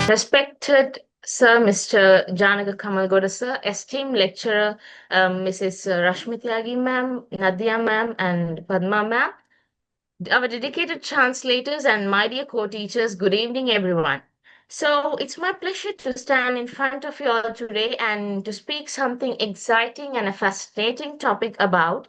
Respected Sir Mr. Janaka Kamalgoda Sir, esteemed lecturer Mrs. Rashmi Tyagi ma'am, Nadia ma'am, and Padma ma'am, our dedicated translators and my dear co-teachers, good evening everyone. So it's my pleasure to stand in front of you all today and to speak something exciting and a fascinating topic about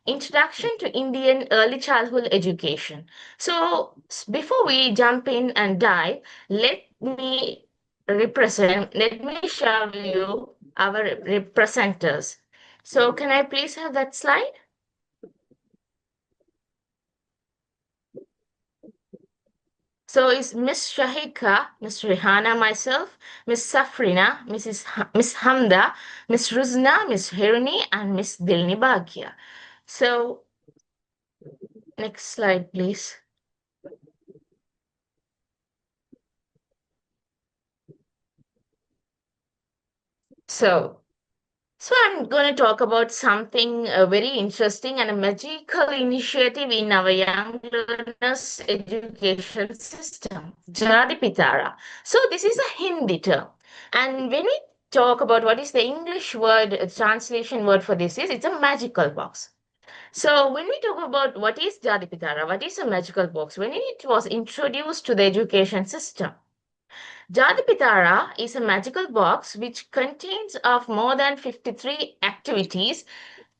introduction to Indian early childhood education. So before we jump in and dive, let me share with you our representatives. So can I please have that slide? So it's Miss Shahika, Miss Rihana, myself, Miss Safrina, Miss Hamda, Miss Ruzna, Miss Hirani, and Miss Dilni Bhagia. So next slide, please. So, so I'm going to talk about something very interesting and a magical initiative in our young learners education system, Jadi Pitara. So this is a Hindi term. And when we talk about what is the English word, translation word for this is, it's a magical box. So when we talk about what is Jadi Pitara, what is a magical box, when it was introduced to the education system, Jadapitara is a magical box which contains of more than 53 activities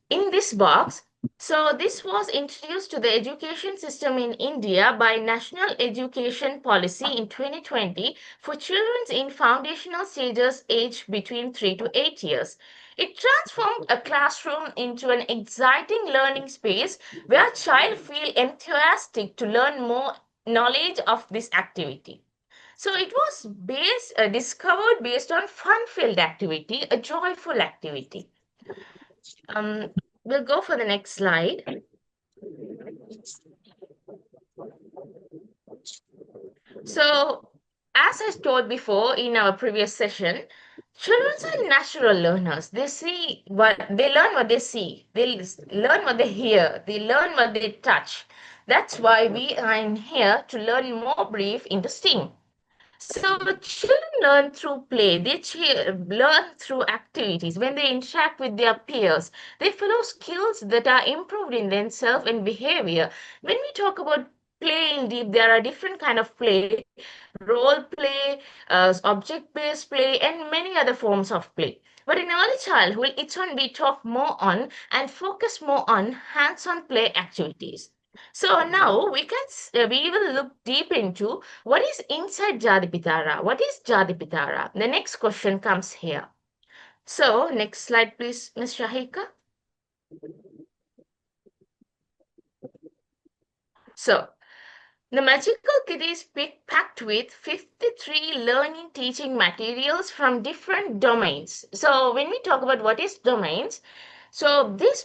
in this box. So this was introduced to the education system in India by National Education Policy in 2020 for children in foundational stages aged between 3 to 8 years. It transformed a classroom into an exciting learning space where child feel enthusiastic to learn more knowledge of this activity. So it was discovered based on fun-filled activity, a joyful activity. Um, we'll go for the next slide. So, as I told before in our previous session, children are natural learners. They learn what they see, learn what they hear, they learn what they touch. That's why we are in here to learn more brief into STEAM. So children learn through play. Learn through activities. When they interact with their peers, they follow skills that are improved in themselves and behavior. When we talk about play in deep, there are different kind of play, role play, object-based play, and many other forms of play. But in early childhood, it's on we talk more on and focus more on hands-on play activities. So now we will look deep into what is inside Jadipitara. What is Jadipitara? The next question comes here. So next slide, please, Ms. Shahika. So the magical kit is packed with 53 learning teaching materials from different domains. So when we talk about what is domains, so this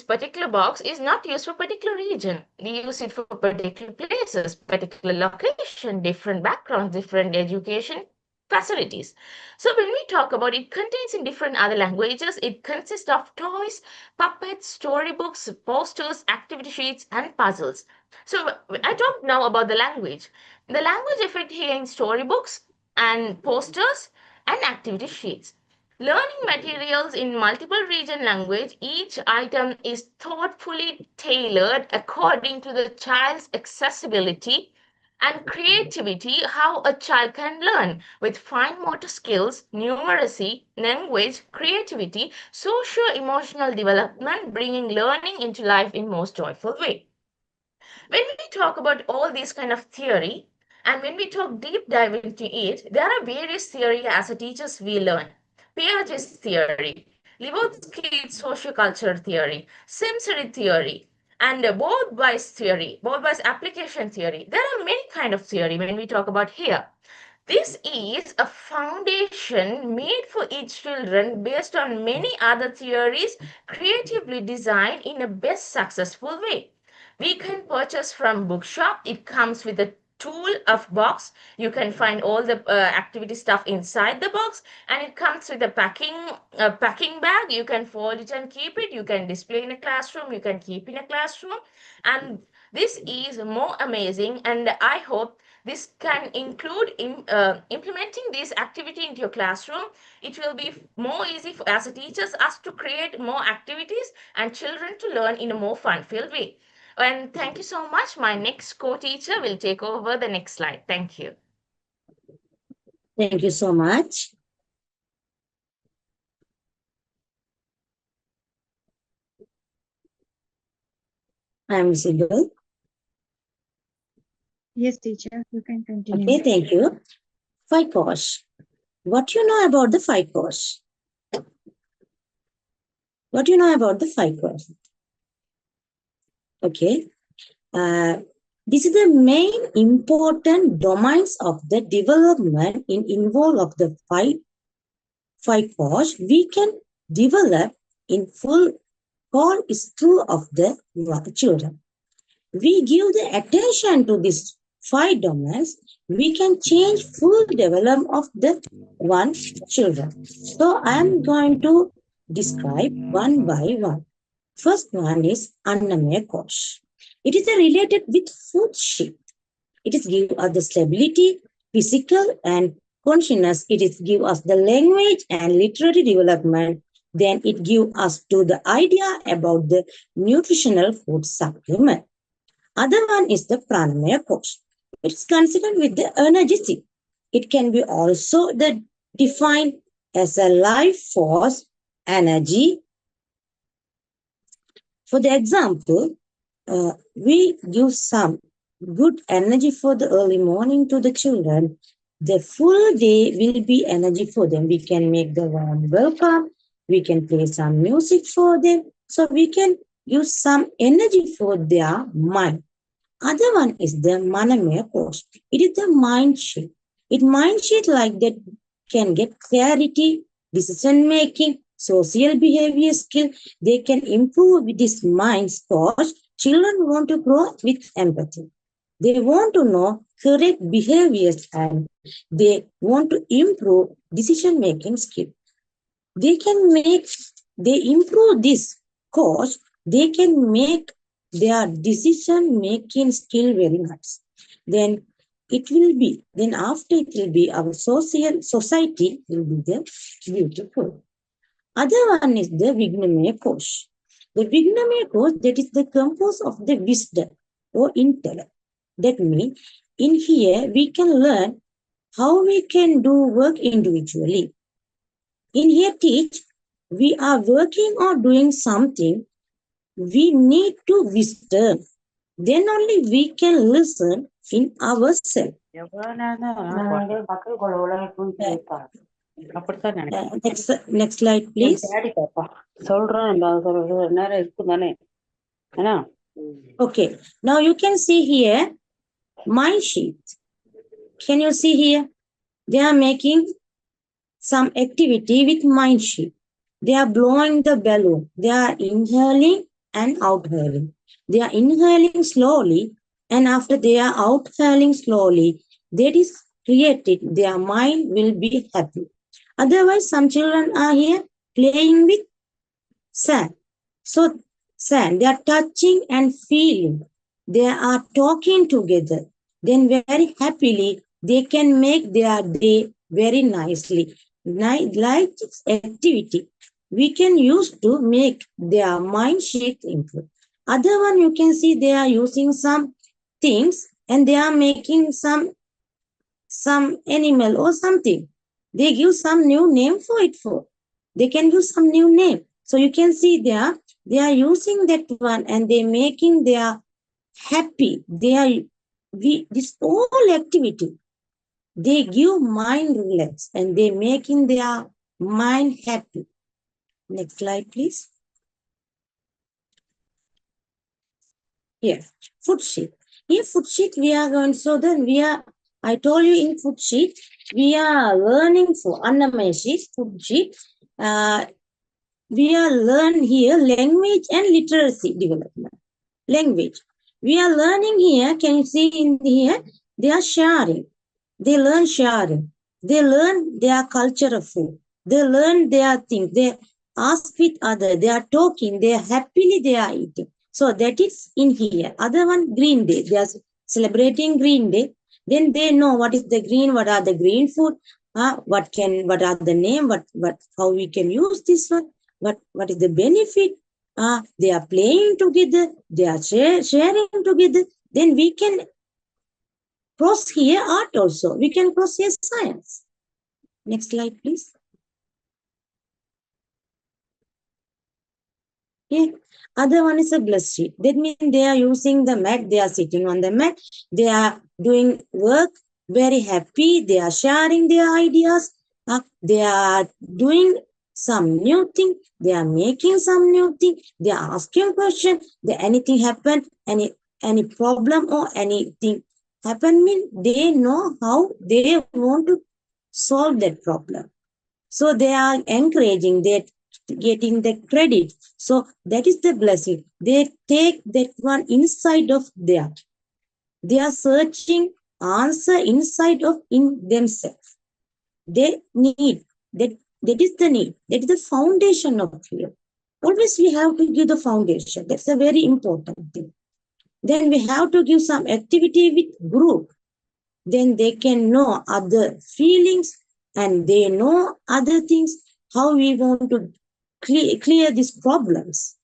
particular box is not used for particular region. We use it for particular places, particular location, different backgrounds, different education facilities. So when we talk about it contains in different other languages, it consists of toys, puppets, storybooks, posters, activity sheets, and puzzles. So I talk now about the language. The language effect here in storybooks and posters and activity sheets. Learning materials in multiple region language, each item is thoughtfully tailored according to the child's accessibility and creativity, how a child can learn with fine motor skills, numeracy, language, creativity, socio-emotional development, bringing learning into life in most joyful way. When we talk about all these kind of theory, and when we talk deep dive into it, there are various theory as a teachers we learn. Piaget's theory, Levitsky's socioculture theory, sensory theory, and both-wise theory, both-wise application theory. There are many kind of theory when we talk about here. This is a foundation made for each children based on many other theories creatively designed in a best successful way. We can purchase from bookshop. It comes with a tool of box. You can find all the activity stuff inside the box, and it comes with a packing bag. You can fold it and keep it. You can display in a classroom. You can keep in a classroom, and this is more amazing. And I hope This can include implementing this activity into your classroom. It will be more easy for as a teachers us to create more activities and children to learn in a more fun-filled way. And thank you so much. My next co-teacher will take over the next slide. Thank you. Thank you so much. I am visible. Yes, teacher, you can continue. Okay, thank you. FICOS. What you know about the FICOS? What do you know about the FICOS? Okay. This is the main important domains of the development in involve of the five cause we can develop in full all is true of the children. We give the attention to these five domains, we can change full development of the one children. So I am going to describe one by one. First one is Annamaya Kosh. It is related with food shift. It is give us the stability, physical and consciousness. It is give us the language and literary development. Then it give us to the idea about the nutritional food supplement. Other one is the pranamaya course. It is considered with the energetic. It can be also the defined as a life force energy. For the example, we give some good energy for the early morning to the children. The full day will be energy for them. We can make the warm welcome. We can play some music for them. So we can use some energy for their mind. Other one is the Manamaya course. It is the mind shift. It mind shift like that can get clarity, decision making, social behavior skill. They can improve with this mind because children want to grow with empathy. They want to know correct behaviors and they want to improve decision making skill. They can make, they improve this course, they can make their decision making skill very nice. Then it will be, then after it will be our social society will be the beautiful. Other one is the Vignamaya course. The Vignamaya course that is the composed of the wisdom or intellect. That means in here we can learn how we can do work individually. In here teach, we are working or doing something, we need to wisdom. Then only we can listen in ourselves. Next slide, please. Okay, now you can see here mind sheet. Can you see here? They are making some activity with mind sheet. They are blowing the balloon. They are inhaling and outhailing. They are inhaling slowly, and after they are outhailing slowly, that is created. Their mind will be happy. Otherwise, some children are here playing with sand. So, sand, they are touching and feeling. They are talking together. Then very happily, they can make their day very nicely. Like this activity, we can use to make their mind shape improve. Other one, you can see they are using some things and they are making some animal or something. They give some new name for it for. They can use some new name. So you can see they are using that one and they making their happy. This whole activity, they give mind relax and they making their mind happy. Next slide, please. Here, food sheet. In food sheet, we are going, so then I told you in food sheet, we are learning for Annamaya sheet, food sheet. We are learn here language and literacy development. Language. We are learning here, can you see in here, they are sharing. They learn sharing. They learn their culture of food. They learn their things. They ask with other. They are talking. They are happily they are eating. So that is in here. Other one, Green Day. They are celebrating Green Day. Then they know what is the green, what are the green food, what are the name, what how we can use this one, what is the benefit. They are playing together, they are sharing together. Then we can cross here art also. We can cross here science. Next slide, please. Yeah. Other one is a blessed sheet. That means they are using the mat. They are sitting on the mat. They are doing work very happy. They are sharing their ideas. They are doing some new thing. They are making some new thing. They are asking questions. They anything happen, any problem or anything happen, mean they know how they want to solve that problem. So they are encouraging that, getting the credit. So that is the blessing. They take that one inside of their. They are searching answer inside of in themselves. They need that. That is the need. That is the foundation of here. Always we have to give the foundation. That's a very important thing. Then we have to give some activity with group. Then they can know other feelings and they know other things, how we want to clear these problems,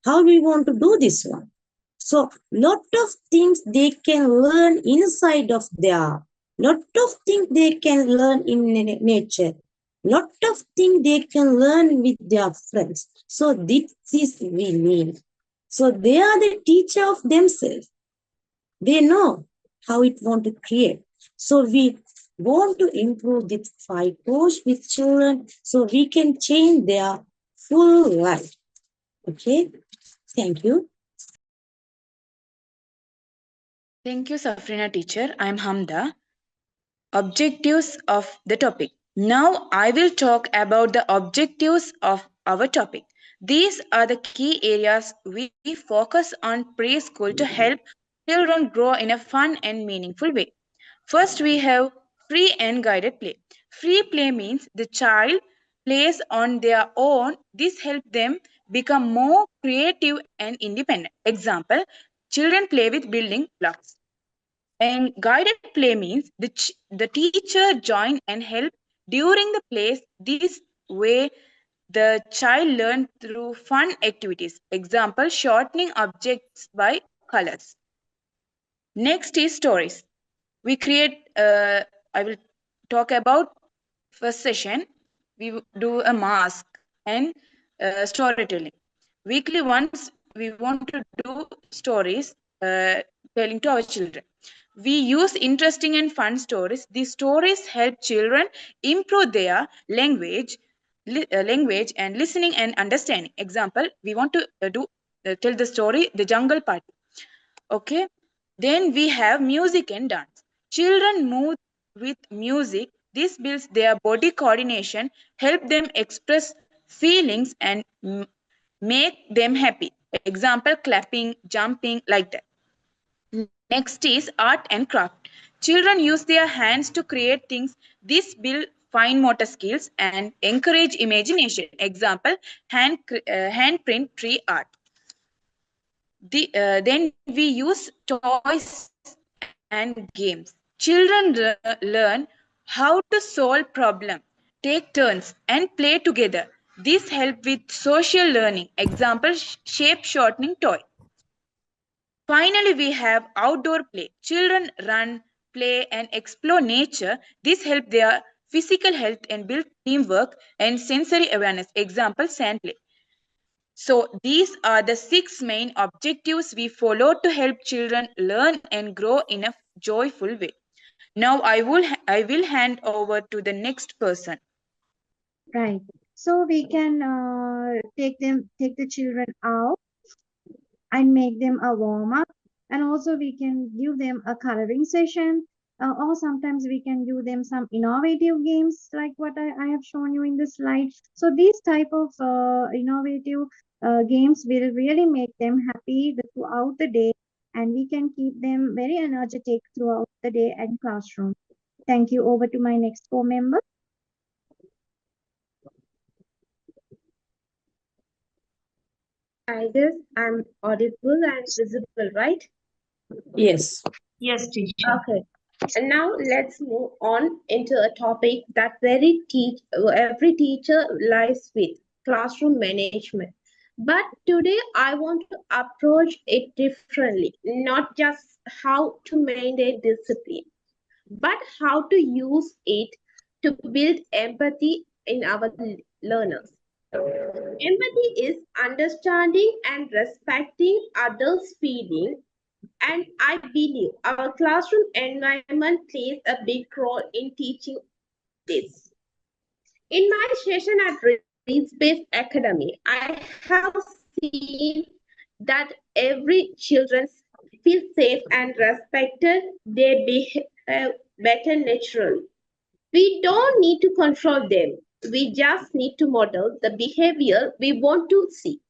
how we want to do this one. So lot of things they can learn inside of their, lot of things they can learn in nature, lot of things they can learn with their friends. So this is we need. So they are the teacher of themselves. They know how it want to create. So we want to improve this five course with children so we can change their full life. Okay, thank you. Thank you, Safrina teacher. I'm Hamda. Objectives of the topic. Now I will talk about the objectives of our topic. These are the key areas we focus on preschool to help children grow in a fun and meaningful way. First, we have free and guided play. Free play means the child plays on their own. This helps them become more creative and independent. Example, children play with building blocks. And guided play means the teacher join and help during the play. This way, the child learn through fun activities. Example, shortening objects by colors. Next is stories. We create, I will talk about first session. We do a mask and storytelling. Weekly once we want to do stories telling to our children. We use interesting and fun stories. These stories help children improve their language and listening and understanding. Example, we want to tell the story The Jungle Party. Okay, then we have music and dance. Children move with music. This builds their body coordination, help them express feelings and make them happy. Example, clapping, jumping, like that. Next is art and craft. Children use their hands to create things. This build fine motor skills and encourage imagination. Example, handprint tree art. Then we use toys and games. Children learn how to solve problems, take turns, and play together. This helps with social learning. Example, shape shortening toy. Finally, we have outdoor play. Children run, play, and explore nature. This helps their physical health and build teamwork and sensory awareness. Example, sand play. So, these are the six main objectives we follow to help children learn and grow in a joyful way. Now, I will hand over to the next person. Right. So we can take the children out and make them a warm up, and also we can give them a coloring session, or sometimes we can give them some innovative games like what I have shown you in the slide. So these type of innovative games will really make them happy throughout the day, and we can keep them very energetic throughout the day and classroom. Thank you. Over to my next co-member. I guess I'm audible and visible, right? Yes. Yes, teacher. Okay. And now let's move on into a topic that every teacher lives with, classroom management. But today I want to approach it differently, not just how to maintain discipline, but how to use it to build empathy in our learners. Empathy is understanding and respecting others' feelings, and I believe our classroom environment plays a big role in teaching this. In my session at Reads-Based Academy, I have seen that every children feel safe and respected, they behave better naturally. We don't need to control them. We just need to model the behavior we want to see.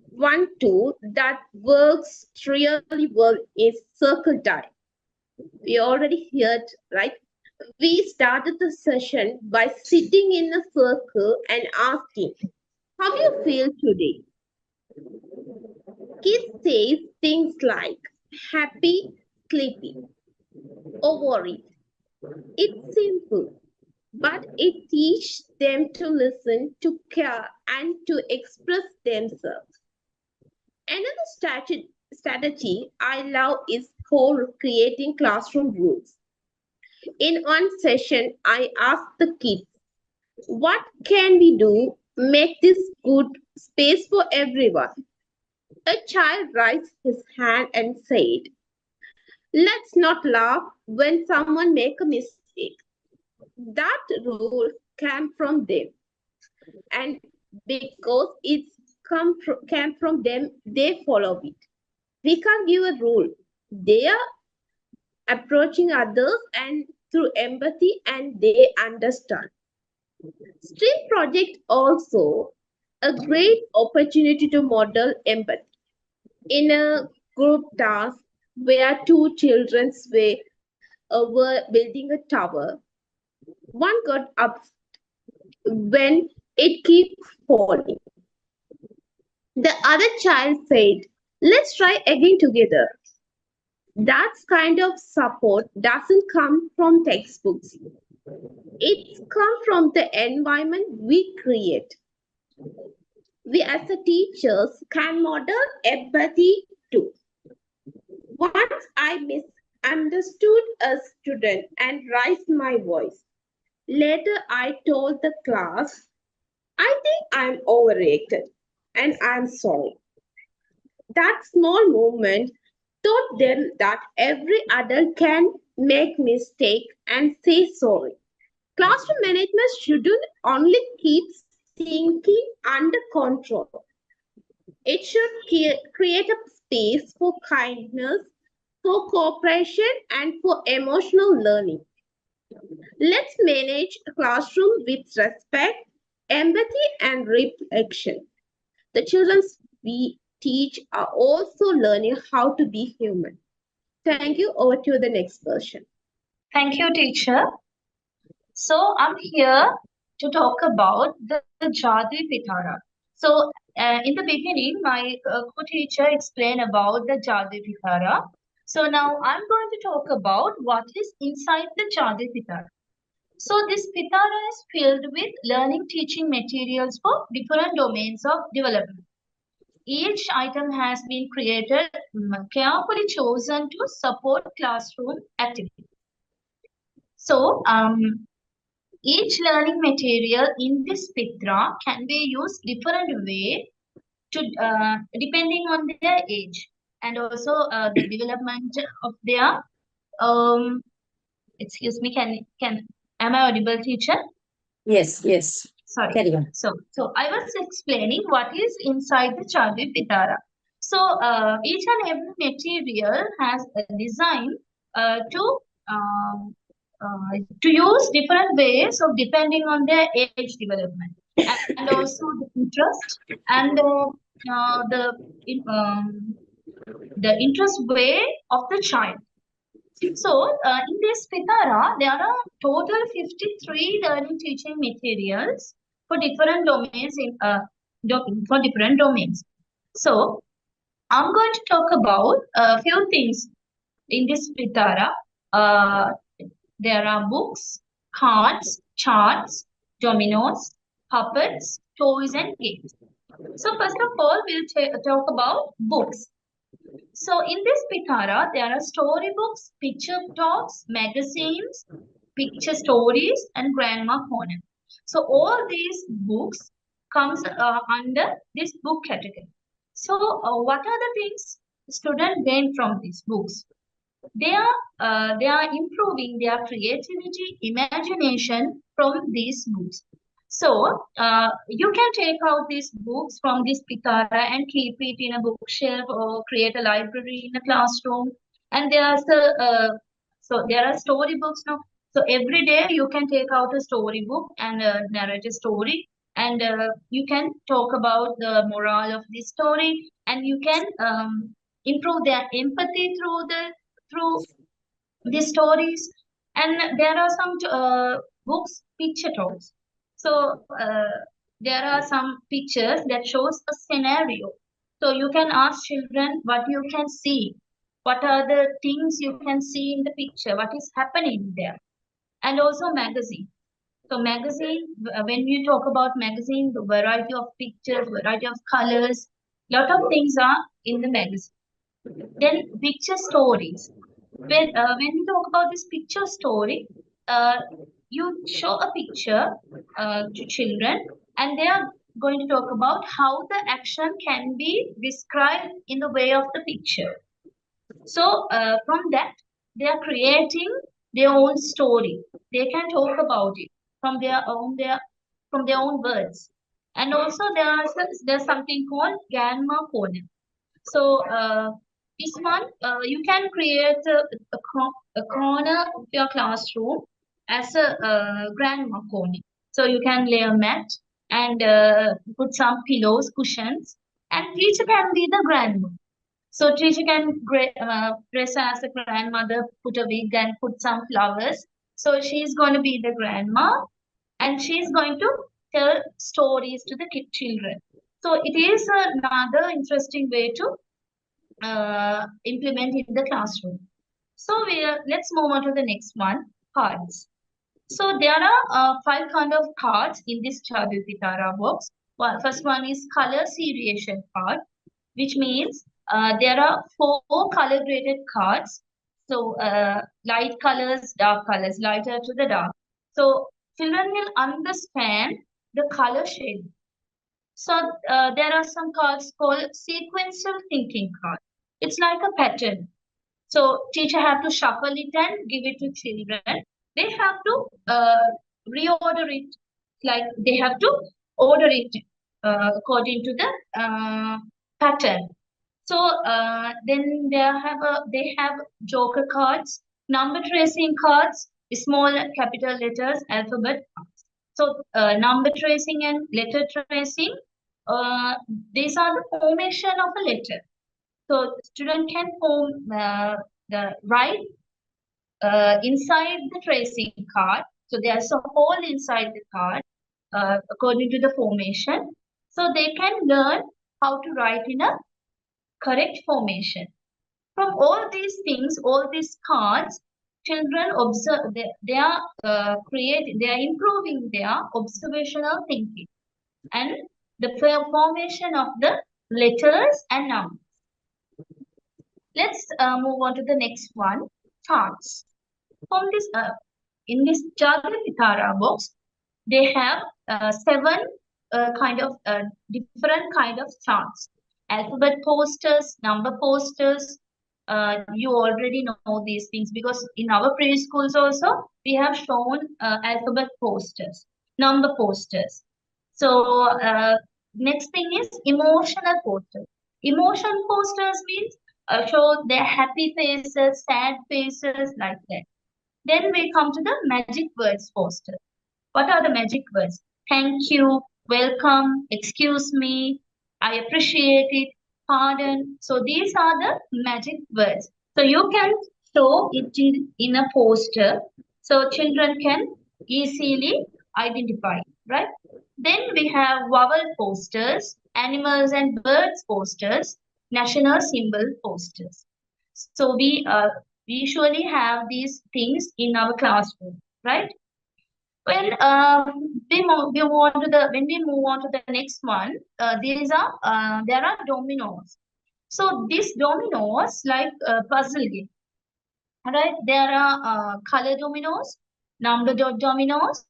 One tool that works really well is circle time. We already heard, right? We started the session by sitting in a circle and asking, how do you feel today? Kids say things like happy, sleepy, or worried. It's simple, but it teaches them to listen, to care, and to express themselves. Another strategy I love is called creating classroom rules. In one session, I asked the kids, what can we do make this good space for everyone? A child raised his hand and said, let's not laugh when someone make a mistake. That rule came from them, and because came from them, they follow it. We can't give a rule. They are approaching others and through empathy, and they understand. Stream project also a great opportunity to model empathy. In a group task where two children were building a tower, one got up when it kept falling. The other child said, let's try again together. That kind of support doesn't come from textbooks. It's come from the environment we create. We as a teachers can model empathy too. Once I misunderstood a student and raised my voice. Later I told the class, I think I'm overreacted and I'm sorry. That small movement taught them that every adult can make mistake and say sorry. Classroom management shouldn't only keep thinking under control. It should create a space for kindness, for cooperation, and for emotional learning. Let's manage a classroom with respect, empathy, and reflection. The children we teach are also learning how to be human. Thank you. Over to the next person. Thank you, teacher. So I'm here to talk about the Jadi Pitara. So in the beginning, my co-teacher explained about the Jadi Pitara. So now I'm going to talk about what is inside the Jadi Pitara. So this Pitara is filled with learning teaching materials for different domains of development. Each item has been created, carefully chosen to support classroom activity. So each learning material in this pitra can be used different way to depending on their age and also the development of their um excuse me, can am I audible, teacher? Yes, yes. Sorry. Carry on. So I was explaining what is inside the Chadri Pitara. So each and every material has a design um, to use different ways of depending on their age development and also the interest and the interest way of the child. So, in this Pitara, there are total 53 learning teaching materials for different domains for different domains. So, I'm going to talk about a few things in this Vitara, uh, there are books, cards, charts, dominoes, puppets, toys, and games. So first of all, we'll talk about books. So in this Pitara, there are storybooks, picture talks, magazines, picture stories, and grandma corner. So all these books comes under this book category. So what are the things students gain from these books? They are improving their creativity, imagination from these books. So you can take out these books from this Pitara and keep it in a bookshelf or create a library in a classroom. And there are storybooks now. So every day you can take out a storybook and narrate a story, and you can talk about the moral of this story, and you can improve their empathy through these stories. And there are some books picture talks. So there are some pictures that shows a scenario, so you can ask children what you can see, what are the things you can see in the picture, what is happening there. And also magazine. So magazine, when we talk about magazine, the variety of pictures, variety of colors, lot of things are in the magazine. Then picture stories. When we talk about this picture story, uh, you show a picture to children, and they are going to talk about how the action can be described in the way of the picture. So from that, they are creating their own story. They can talk about it from their own words. And also there's something called Grandma Corner. So this one, you can create a corner of your classroom as a grandma corner. So you can lay a mat and put some pillows, cushions, and teacher can be the grandma. So teacher can dress as a grandmother, put a wig and put some flowers. So she's going to be the grandma, and she's going to tell stories to the children. So it is another interesting way to implement in the classroom. So let's move on to the next one, cards. So there are five kind of cards in this Chadil Pitara box. First one is color seriation card, which means there are four color graded cards. So light colors, dark colors, lighter to the dark. So children will understand the color shade. So there are some cards called sequential thinking card. It's like a pattern. So teacher have to shuffle it and give it to children. They have to reorder it. Like they have to order it according to the pattern. So then they have joker cards, number tracing cards, small capital letters, alphabet cards. So number tracing and letter tracing, uh, these are the formation of a letter. So student can form the right inside the tracing card. So there's a hole inside the card according to the formation. So they can learn how to write in a correct formation. From all these things, all these cards, children observe. They are they are improving their observational thinking and the formation of the letters and numbers. Let's move on to the next one, charts. From this, in this Jagratitara box, they have seven kind of different kind of charts. Alphabet posters, number posters. You already know these things because in our preschools also we have shown alphabet posters, number posters. So next thing is emotional posters. Emotion posters means show their happy faces, sad faces, like that. Then we come to the magic words poster. What are the magic words? Thank you, welcome, excuse me, I appreciate it, pardon. So these are the magic words. So you can show it in a poster so children can easily identify, right? Then we have vowel posters, animals and birds posters, national symbol posters. So we We usually have these things in our classroom, right? When we move on to the when we move on to the next one, there are dominoes. So these dominoes like puzzle game, right? There are color dominoes, dominoes,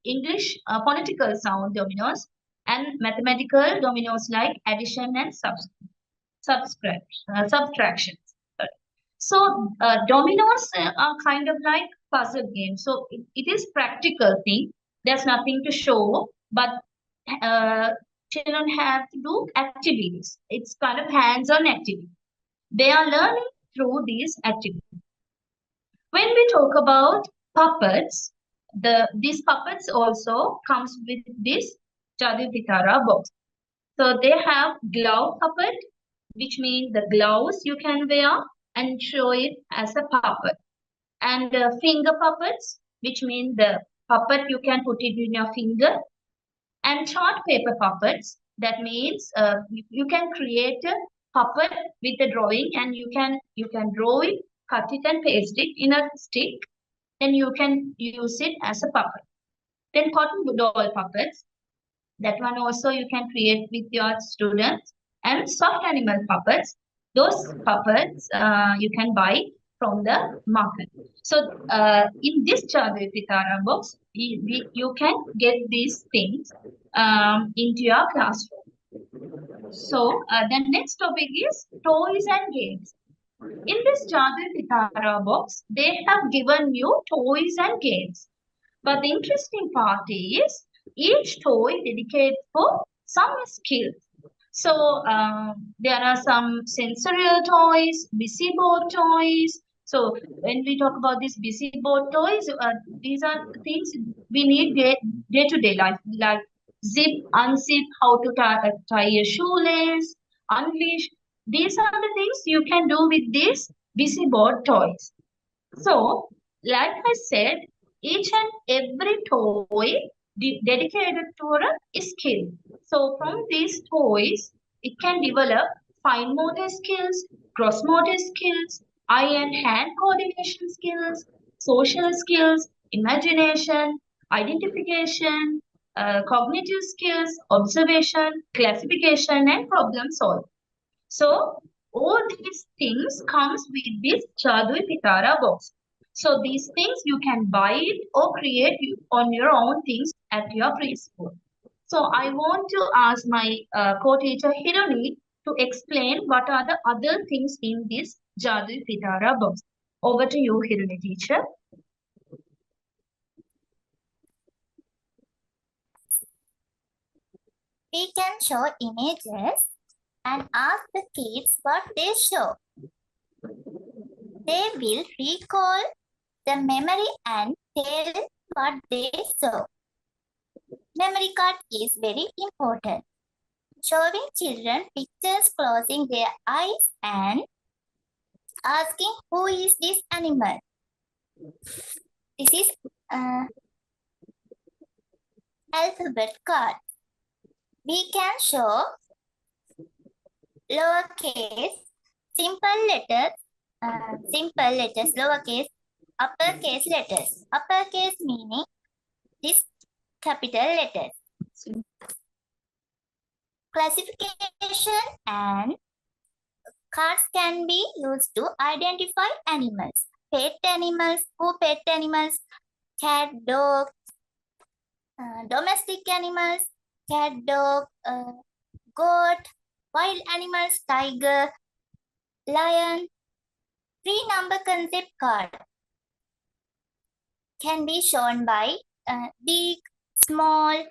English phonetical sound dominoes, and mathematical dominoes like addition and subtraction. So dominoes are kind of like puzzle games. So it is practical thing. There's nothing to show, but uh, children have to do activities. It's kind of hands-on activity. They are learning through these activities. When we talk about puppets, these puppets also comes with this Jadu Pitara box. So they have glove puppet, which means the gloves you can wear and show it as a puppet. And finger puppets, which means the puppet you can put it in your finger. And chart paper puppets, that means you can create a puppet with a drawing and you can draw it, cut it and paste it in a stick. Then you can use it as a puppet. Then cotton doll puppets, that one also you can create with your students. And soft animal puppets, those puppets you can buy from the market. So in this Chadri Pitara box, you can get these things into your classroom. So the next topic is toys and games. In this Chadri Pitara box, they have given you toys and games. But the interesting part is each toy dedicated for some skill. So there are some sensorial toys, busy board toys. So when we talk about these busy board toys, these are things we need day to day life, like zip, unzip, how to tie a shoelace, unleash. These are the things you can do with these busy board toys. So, like I said, each and every toy dedicated to a skill. So, from these toys, it can develop fine motor skills, gross motor skills, eye and hand coordination skills, social skills, imagination, identification, cognitive skills, observation, classification, and problem solving. So all these things comes with this Chadui Pitara box. So these things you can buy it or create on your own things at your preschool. So I want to ask my co-teacher Hirani to explain what are the other things in this Jadui Pitara box. Over to you, Hirani teacher. We can show images and ask the kids what they show. They will recall the memory and tell what they saw. Memory card is very important. Showing children pictures, closing their eyes and asking who is this animal. This is alphabet card. We can show lowercase, simple letters, lowercase, uppercase letters. Uppercase meaning this capital letters. Classification and cards can be used to identify animals. Pet animals, pet animals, cat, dog, domestic animals, cat, dog, goat, wild animals, tiger, lion. 3-number concept card can be shown by big, small,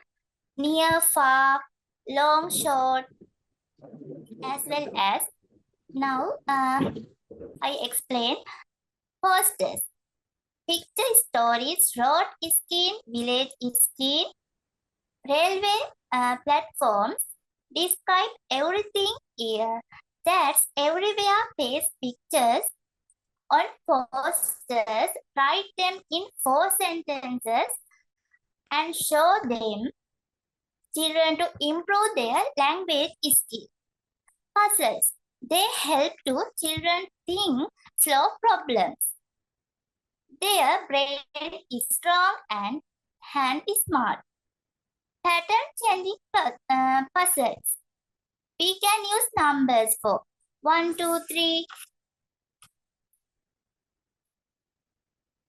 near, far, long, short, as well as now I explain posters. Picture stories, road scheme, village scheme, railway platforms describe everything here. That's everywhere. Paste pictures on posters, write them in 4 sentences and show them children to improve their language skill. Puzzles. They help to children think, solve problems. Their brain is strong and hand is smart. Pattern changing puzzles. We can use numbers for 1, 2, 3.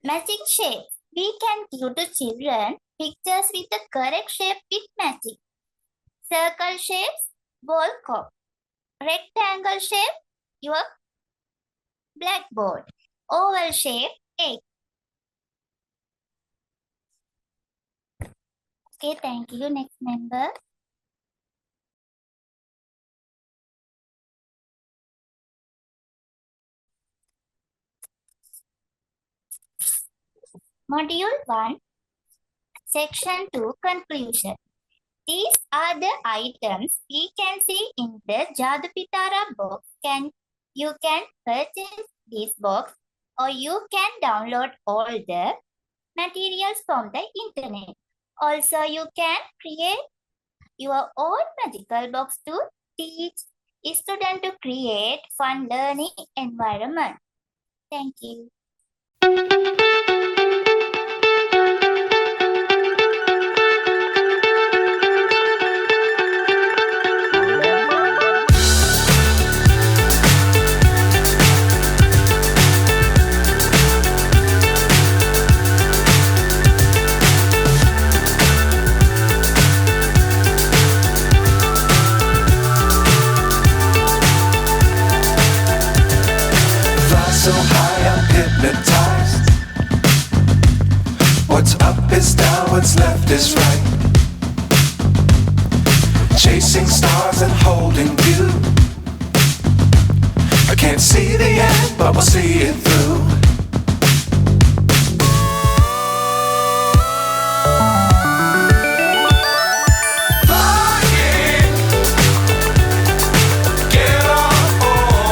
Matching shapes. We can give to children pictures with the correct shape with matching. Circle shapes, ball cock. Rectangle shape, your blackboard. Oval shape, egg. Okay, thank you. Next member. Module 1, Section 2, Conclusion. These are the items we can see in the Jadupitara box. You can purchase this box or you can download all the materials from the internet. Also, you can create your own magical box to teach students to create fun learning environment. Thank you. So high I'm hypnotized. What's up is down, what's left is right. Chasing stars and holding you. I can't see the end, but we'll see it through.